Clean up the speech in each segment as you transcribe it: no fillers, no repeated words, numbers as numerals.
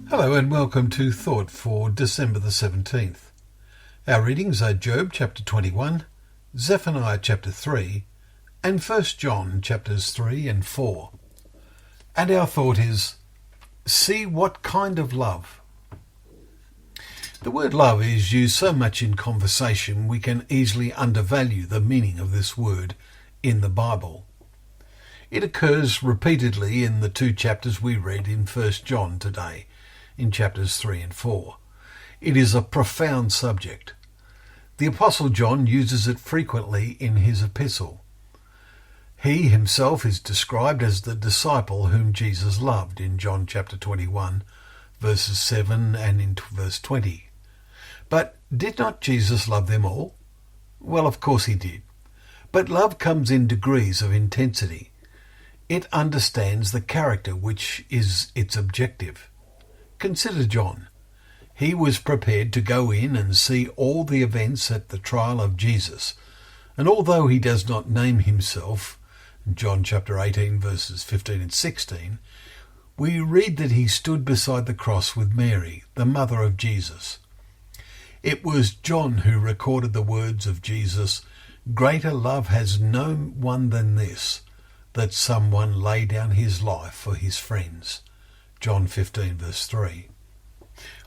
Hello and welcome to Thought for December the 17th. Our readings are Job chapter 21, Zephaniah chapter 3 and 1 John chapters 3 and 4. And our thought is, see what kind of love. The word love is used so much in conversation we can easily undervalue the meaning of this word in the Bible. It occurs repeatedly in the two chapters we read in 1 John today, in chapters 3 and 4. It is a profound subject. The Apostle John uses it frequently in his epistle. He himself is described as the disciple whom Jesus loved in John chapter 21, verses 7 and in verse 20. But did not Jesus love them all? Well, of course he did. But love comes in degrees of intensity. It understands the character which is its objective. Consider John. He was prepared to go in and see all the events at the trial of Jesus, and although he does not name himself, in John chapter 18 verses 15 and 16, we read that he stood beside the cross with Mary, the mother of Jesus. It was John who recorded the words of Jesus, "Greater love has no one than this, that someone lay down his life for his friends." John 15 verse 3.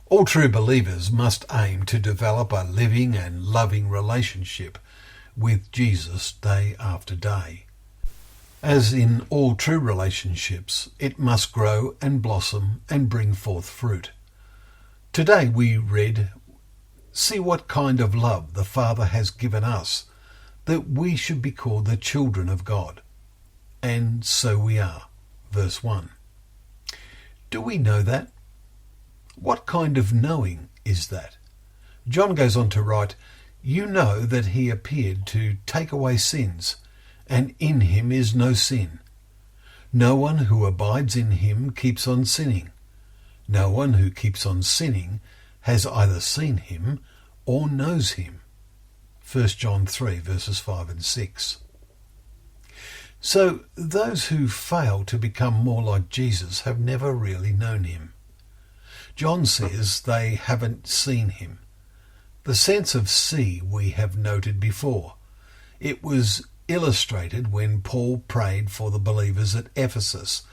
All true believers must aim to develop a living and loving relationship with Jesus day after day. As in all true relationships, it must grow and blossom and bring forth fruit. Today we read, "See what kind of love the Father has given us, that we should be called the children of God. And so we are." Verse 1. Do we know that? What kind of knowing is that? John goes on to write, "You know that he appeared to take away sins, and in him is no sin. No one who abides in him keeps on sinning. No one who keeps on sinning has either seen him or knows him." 1 John 3 verses 5 and 6. So those who fail to become more like Jesus have never really known him. John says they haven't seen him. The sense of see we have noted before. It was illustrated when Paul prayed for the believers at Ephesus,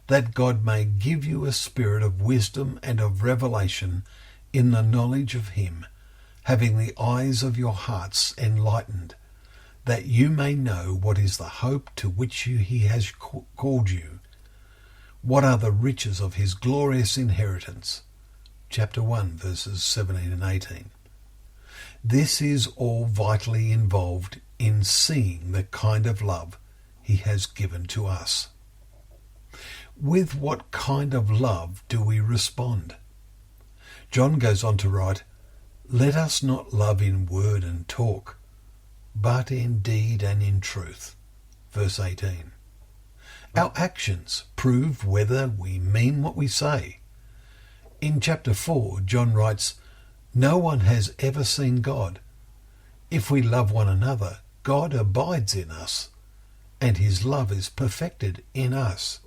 that God may give you a spirit of wisdom and of revelation in the knowledge of him, having the eyes of your hearts enlightened, that you may know what is the hope to which he has called you. What are the riches of his glorious inheritance? Chapter 1, verses 17 and 18. This is all vitally involved in seeing the kind of love he has given to us. With what kind of love do we respond? John goes on to write, "Let us not love in word and talk, but in deed and in truth." Verse 18. Our actions prove whether we mean what we say. In chapter 4, John writes, "No one has ever seen God. If we love one another, God abides in us, and his love is perfected in us."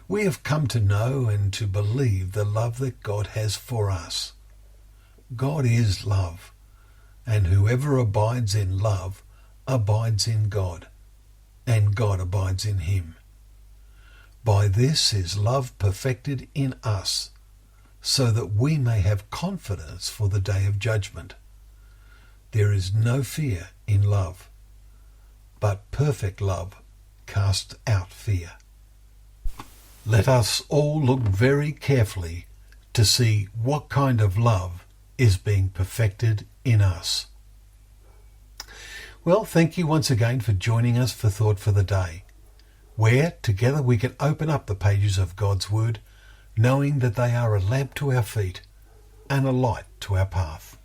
We have come to know and to believe the love that God has for us. God is love, and whoever abides in love abides in God, and God abides in him. By this is love perfected in us, so that we may have confidence for the day of judgment. There is no fear in love, but perfect love casts out fear. Let us all look very carefully to see what kind of love is being perfected in us. Well, thank you once again for joining us for Thought for the Day, where together we can open up the pages of God's Word, knowing that they are a lamp to our feet and a light to our path.